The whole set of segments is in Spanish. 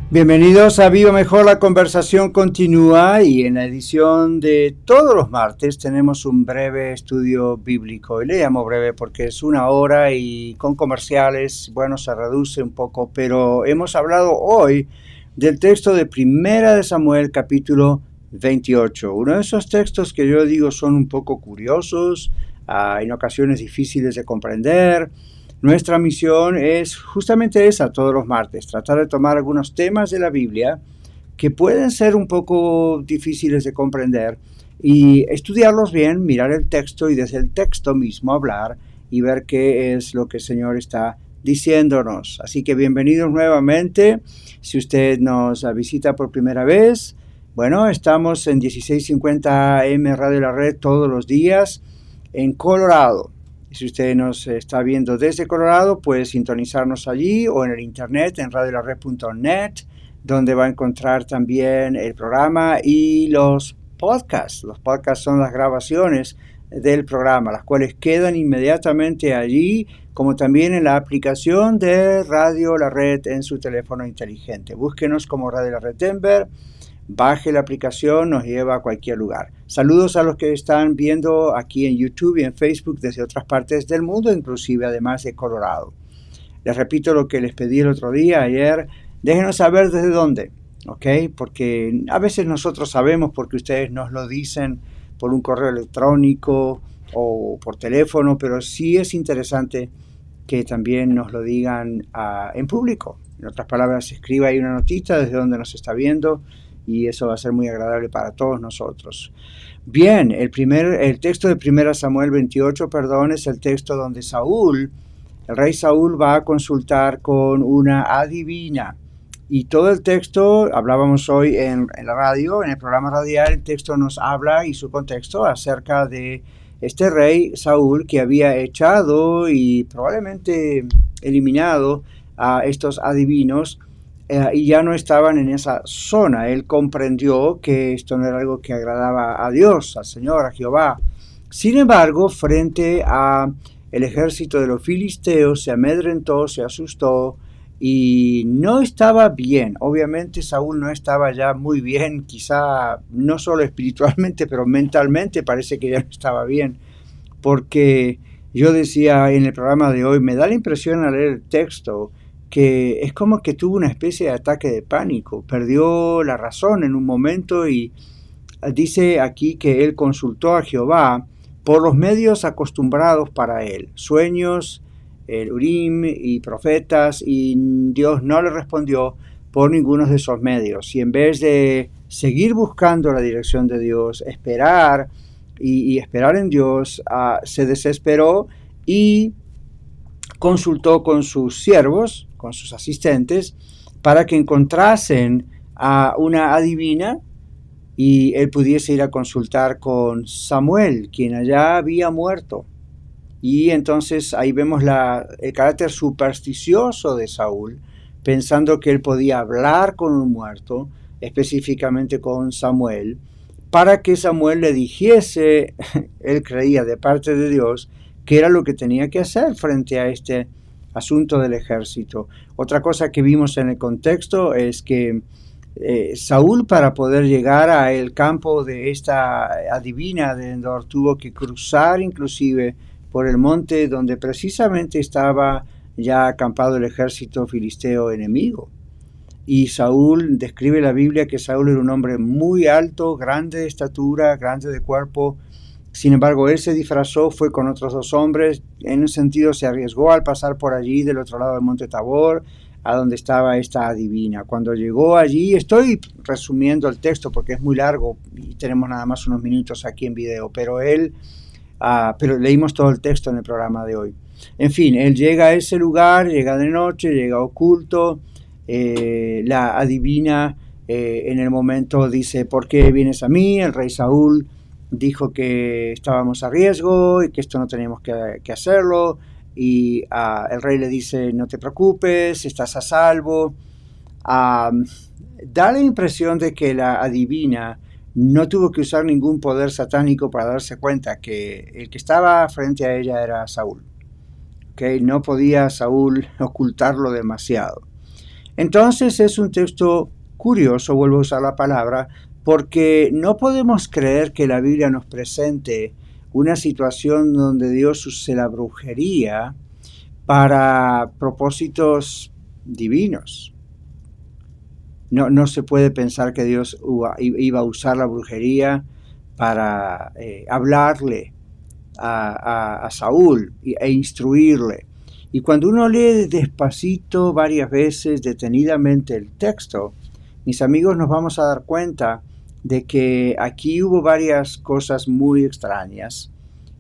Bienvenidos a Viva Mejor, la conversación continúa y en la edición de todos los martes tenemos un breve estudio bíblico. Y le llamo breve porque es 1 hora y con comerciales, bueno, se reduce un poco, pero hemos hablado hoy del texto de Primera de Samuel, capítulo 28. Uno de esos textos que yo digo son un poco curiosos, en ocasiones difíciles de comprender. Nuestra misión es justamente esa todos los martes, tratar de tomar algunos temas de la Biblia que pueden ser un poco difíciles de comprender y estudiarlos bien, mirar el texto y desde el texto mismo hablar y ver qué es lo que el Señor está diciéndonos. Así que bienvenidos nuevamente. Si usted nos visita por primera vez, bueno, estamos en 1650 AM Radio La Red todos los días en Colorado. Si usted nos está viendo desde Colorado, puede sintonizarnos allí o en el internet en radiolared.net, donde va a encontrar también el programa y los podcasts. Los podcasts son las grabaciones del programa, las cuales quedan inmediatamente allí, como también en la aplicación de Radio La Red en su teléfono inteligente. Búsquenos como Radio La Red Denver. Baje la aplicación, nos lleva a cualquier lugar. Saludos a los que están viendo aquí en YouTube y en Facebook desde otras partes del mundo, inclusive además de Colorado. Les repito lo que les pedí el otro día, ayer. Déjenos saber desde dónde, ¿ok? Porque a veces nosotros sabemos porque ustedes nos lo dicen por un correo electrónico o por teléfono, pero sí es interesante que también nos lo digan en público. En otras palabras, escriba ahí una notita desde donde nos está viendo, y eso va a ser muy agradable para todos nosotros. Bien, el texto de 1 Samuel 28, es el texto donde el rey Saúl va a consultar con una adivina. Y todo el texto, hablábamos hoy en la radio, en el programa radial, el texto nos habla y su contexto acerca de este rey Saúl que había echado y probablemente eliminado a estos adivinos, y ya no estaban en esa zona. Él comprendió que esto no era algo que agradaba a Dios, al Señor, a Jehová. Sin embargo, frente a el ejército de los filisteos, se amedrentó, se asustó y no estaba bien. Obviamente Saúl no estaba ya muy bien, quizá no solo espiritualmente, pero mentalmente parece que ya no estaba bien, porque yo decía en el programa de hoy, me da la impresión al leer el texto que es como que tuvo una especie de ataque de pánico, perdió la razón en un momento y dice aquí que él consultó a Jehová por los medios acostumbrados para él, sueños, el Urim y profetas, y Dios no le respondió por ninguno de esos medios. Y en vez de seguir buscando la dirección de Dios, esperar y esperar en Dios, se desesperó y consultó con sus siervos, con sus asistentes, para que encontrasen a una adivina y él pudiese ir a consultar con Samuel, quien allá había muerto. Y entonces ahí vemos el carácter supersticioso de Saúl, pensando que él podía hablar con un muerto, específicamente con Samuel, para que Samuel le dijese, él creía de parte de Dios, qué era lo que tenía que hacer frente a este asunto del ejército. Otra cosa que vimos en el contexto es que Saúl, para poder llegar al campo de esta adivina de Endor, tuvo que cruzar inclusive por el monte donde precisamente estaba ya acampado el ejército filisteo enemigo. Y Saúl, describe la Biblia que Saúl era un hombre muy alto, grande de estatura, grande de cuerpo. Sin embargo, él se disfrazó, fue con otros 2 hombres, en un sentido se arriesgó al pasar por allí del otro lado del monte Tabor, a donde estaba esta adivina. Cuando llegó allí, estoy resumiendo el texto porque es muy largo y tenemos nada más unos minutos aquí en video, pero leímos todo el texto en el programa de hoy. En fin, él llega a ese lugar, llega de noche, llega oculto. La adivina en el momento dice, ¿por qué vienes a mí? El rey Saúl dijo que estábamos a riesgo y que esto no teníamos que hacerlo, y el rey le dice, no te preocupes, estás a salvo. Da la impresión de que la adivina no tuvo que usar ningún poder satánico para darse cuenta que el que estaba frente a ella era Saúl. No podía Saúl ocultarlo demasiado. Entonces es un texto curioso, vuelvo a usar la palabra, porque no podemos creer que la Biblia nos presente una situación donde Dios use la brujería para propósitos divinos. No se puede pensar que Dios iba a usar la brujería para hablarle a Saúl e instruirle. Y cuando uno lee despacito, varias veces, detenidamente el texto, mis amigos, nos vamos a dar cuenta de que aquí hubo varias cosas muy extrañas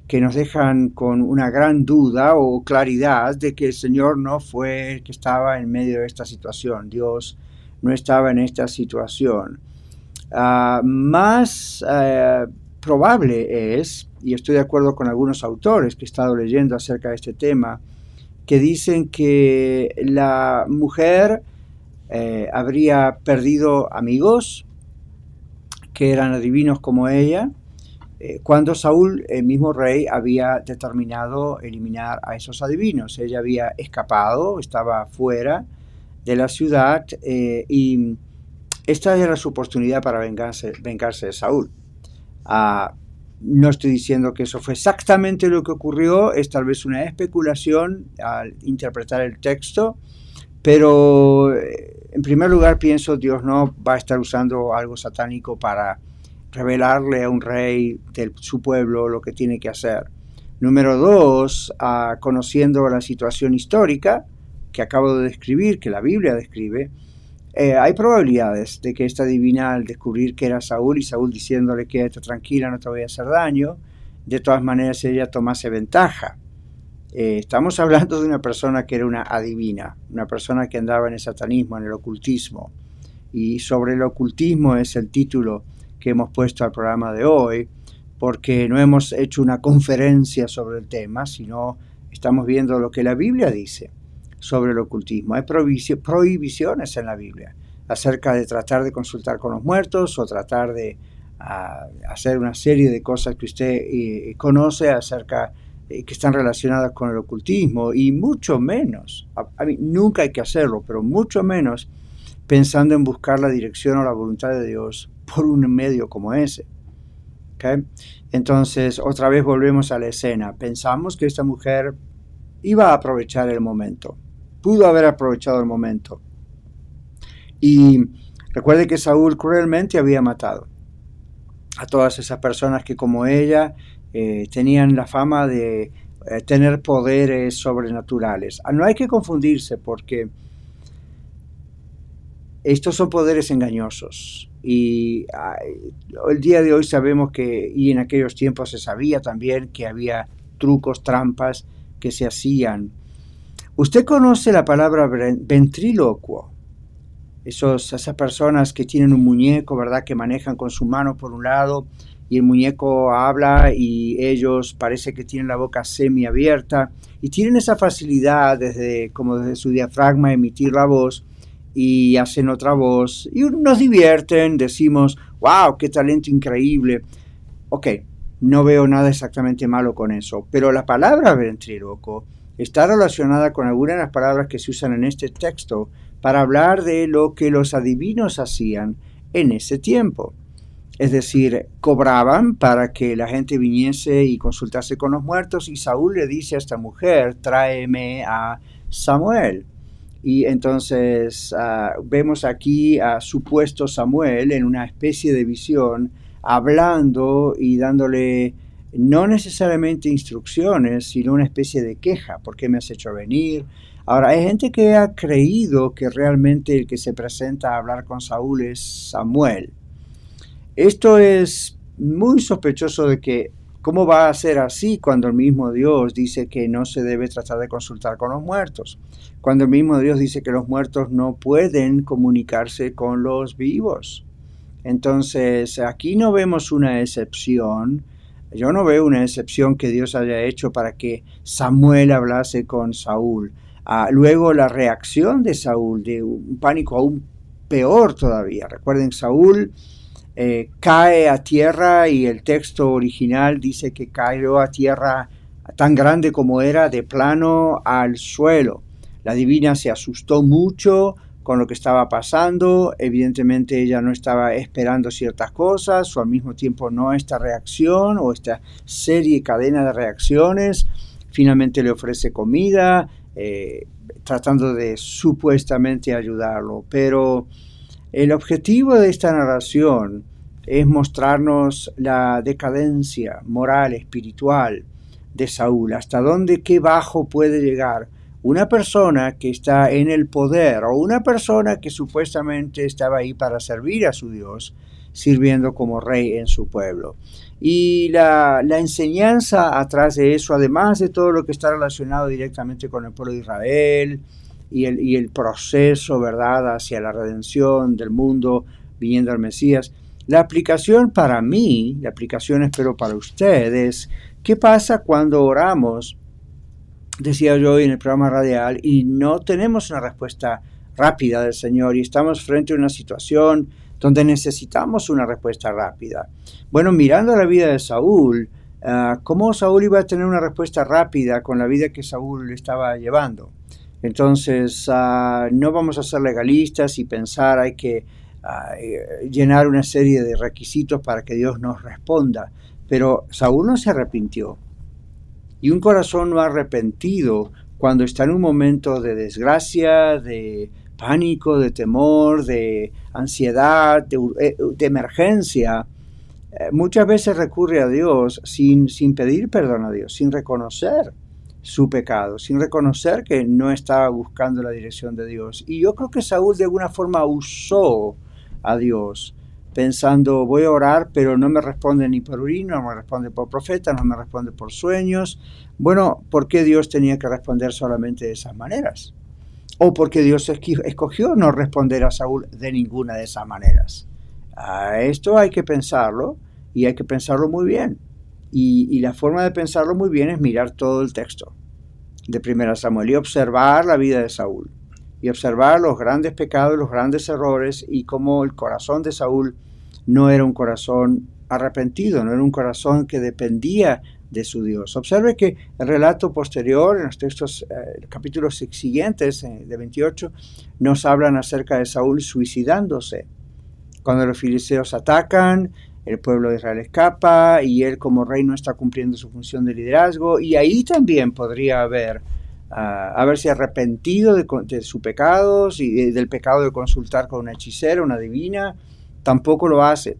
que nos dejan con una gran duda o claridad de que el Señor no fue el que estaba en medio de esta situación. Dios no estaba en esta situación. Más probable es, y estoy de acuerdo con algunos autores que he estado leyendo acerca de este tema, que dicen que la mujer habría perdido amigos que eran adivinos como ella, cuando Saúl, el mismo rey, había determinado eliminar a esos adivinos. Ella había escapado, estaba fuera de la ciudad y esta era su oportunidad para vengarse de Saúl. No estoy diciendo que eso fue exactamente lo que ocurrió, es tal vez una especulación al interpretar el texto, pero en primer lugar pienso Dios no va a estar usando algo satánico para revelarle a un rey de su pueblo lo que tiene que hacer. Número dos, conociendo la situación histórica que acabo de describir, que la Biblia describe, hay probabilidades de que esta divina, al descubrir que era Saúl y Saúl diciéndole quédate tranquila, no te voy a hacer daño, de todas maneras ella tomase ventaja. Estamos hablando de una persona que era una adivina, una persona que andaba en el satanismo, en el ocultismo. Y sobre el ocultismo es el título que hemos puesto al programa de hoy, porque no hemos hecho una conferencia sobre el tema, sino estamos viendo lo que la Biblia dice sobre el ocultismo. Hay prohibiciones en la Biblia acerca de tratar de consultar con los muertos o tratar de hacer una serie de cosas que usted conoce acerca que están relacionadas con el ocultismo, y mucho menos, nunca hay que hacerlo, pero mucho menos pensando en buscar la dirección o la voluntad de Dios por un medio como ese. ¿Okay? Entonces, otra vez volvemos a la escena. Pensamos que esta mujer iba a aprovechar el momento. Pudo haber aprovechado el momento. Y recuerde que Saúl cruelmente había matado a todas esas personas que como ella tenían la fama de tener poderes sobrenaturales. No hay que confundirse porque estos son poderes engañosos y el día de hoy sabemos que, y en aquellos tiempos se sabía también que había trucos, trampas que se hacían. Usted conoce la palabra ventrílocuo. Esas personas que tienen un muñeco, ¿verdad? Que manejan con su mano por un lado y el muñeco habla y ellos parece que tienen la boca semiabierta y tienen esa facilidad desde su diafragma emitir la voz y hacen otra voz y nos divierten, decimos, wow, qué talento increíble. Ok, no veo nada exactamente malo con eso, pero la palabra ventríloco está relacionada con algunas de las palabras que se usan en este texto para hablar de lo que los adivinos hacían en ese tiempo. Es decir, cobraban para que la gente viniese y consultase con los muertos, y Saúl le dice a esta mujer, tráeme a Samuel. Y entonces vemos aquí a supuesto Samuel en una especie de visión, hablando y dándole no necesariamente instrucciones, sino una especie de queja. ¿Por qué me has hecho venir? Ahora, hay gente que ha creído que realmente el que se presenta a hablar con Saúl es Samuel. Esto es muy sospechoso de que, ¿cómo va a ser así cuando el mismo Dios dice que no se debe tratar de consultar con los muertos? Cuando el mismo Dios dice que los muertos no pueden comunicarse con los vivos. Entonces, aquí no vemos una excepción. Yo no veo una excepción que Dios haya hecho para que Samuel hablase con Saúl. Luego la reacción de Saúl, de un pánico aún peor todavía. Recuerden, Saúl cae a tierra y el texto original dice que cayó a tierra tan grande como era, de plano al suelo. La divina se asustó mucho, con lo que estaba pasando. Evidentemente ella no estaba esperando ciertas cosas, o al mismo tiempo no esta reacción o esta serie, cadena de reacciones. Finalmente le ofrece comida, tratando de supuestamente ayudarlo. Pero el objetivo de esta narración es mostrarnos la decadencia moral, espiritual de Saúl, hasta dónde, qué bajo puede llegar una persona que está en el poder, o una persona que supuestamente estaba ahí para servir a su Dios, sirviendo como rey en su pueblo. Y la enseñanza atrás de eso, además de todo lo que está relacionado directamente con el pueblo de Israel y el proceso, ¿verdad?, hacia la redención del mundo, viniendo al Mesías, la aplicación para mí, la aplicación espero para ustedes, ¿qué pasa cuando oramos, decía yo hoy en el programa radial, y no tenemos una respuesta rápida del Señor y estamos frente a una situación donde necesitamos una respuesta rápida? Bueno, mirando la vida de Saúl, ¿cómo Saúl iba a tener una respuesta rápida con la vida que Saúl estaba llevando? Entonces, no vamos a ser legalistas y pensar hay que llenar una serie de requisitos para que Dios nos responda. Pero Saúl no se arrepintió. Y un corazón no arrepentido, cuando está en un momento de desgracia, de pánico, de temor, de ansiedad, de emergencia, muchas veces recurre a Dios sin pedir perdón a Dios, sin reconocer su pecado, sin reconocer que no estaba buscando la dirección de Dios. Y yo creo que Saúl de alguna forma usó a Dios, pensando, voy a orar, pero no me responde ni por Urim, no me responde por profeta, no me responde por sueños. Bueno, ¿por qué Dios tenía que responder solamente de esas maneras? ¿O porque Dios escogió no responder a Saúl de ninguna de esas maneras? Esto hay que pensarlo, y hay que pensarlo muy bien. Y la forma de pensarlo muy bien es mirar todo el texto de 1 Samuel y observar la vida de Saúl. Y observar los grandes pecados, los grandes errores, y cómo el corazón de Saúl no era un corazón arrepentido, no era un corazón que dependía de su Dios. Observe que el relato posterior, en los textos, capítulos siguientes, de 28, nos hablan acerca de Saúl suicidándose. Cuando los filisteos atacan, el pueblo de Israel escapa y él como rey no está cumpliendo su función de liderazgo, y ahí también podría haberse arrepentido de sus pecados y del pecado de consultar con una hechicera, una divina. Tampoco lo hace,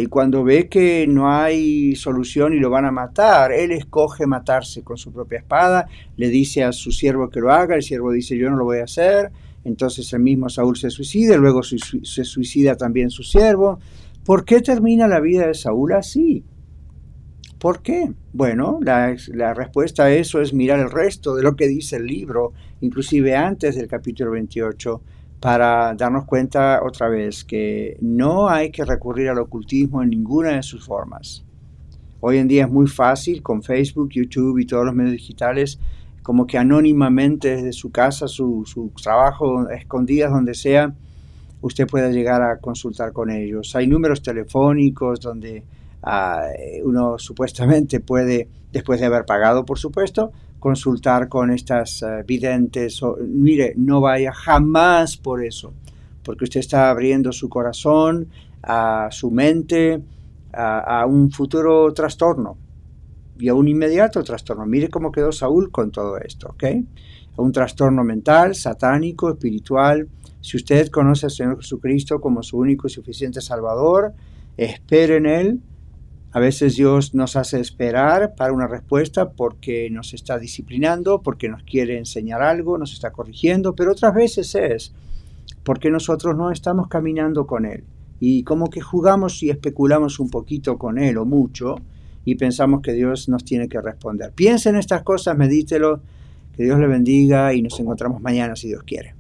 y cuando ve que no hay solución y lo van a matar, él escoge matarse con su propia espada, le dice a su siervo que lo haga, el siervo dice yo no lo voy a hacer, entonces el mismo Saúl se suicida, luego se suicida también su siervo. ¿Por qué termina la vida de Saúl así? ¿Por qué? Bueno, la respuesta a eso es mirar el resto de lo que dice el libro, inclusive antes del capítulo 28, para darnos cuenta otra vez que no hay que recurrir al ocultismo en ninguna de sus formas. Hoy en día es muy fácil con Facebook, YouTube y todos los medios digitales, como que anónimamente desde su casa, su trabajo, escondidas donde sea, usted puede llegar a consultar con ellos. Hay números telefónicos donde uno supuestamente puede, después de haber pagado por supuesto, consultar con estas videntes. Mire, no vaya jamás por eso, porque usted está abriendo su corazón, a su mente, a un futuro trastorno y a un inmediato trastorno. Mire cómo quedó Saúl con todo esto, ¿ok? Un trastorno mental, satánico, espiritual. Si usted conoce al Señor Jesucristo como su único y suficiente Salvador, espere en Él. A veces Dios nos hace esperar para una respuesta porque nos está disciplinando, porque nos quiere enseñar algo, nos está corrigiendo, pero otras veces es porque nosotros no estamos caminando con Él. Y como que jugamos y especulamos un poquito con Él o mucho y pensamos que Dios nos tiene que responder. Piense en estas cosas, medítelo, que Dios le bendiga y nos encontramos mañana si Dios quiere.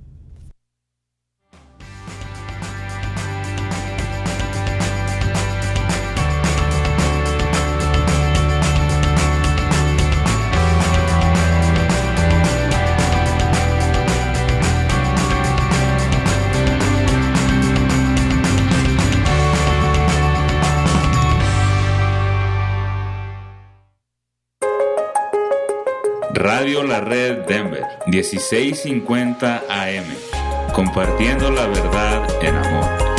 Radio La Red Denver, 1650 AM. compartiendo la verdad en amor.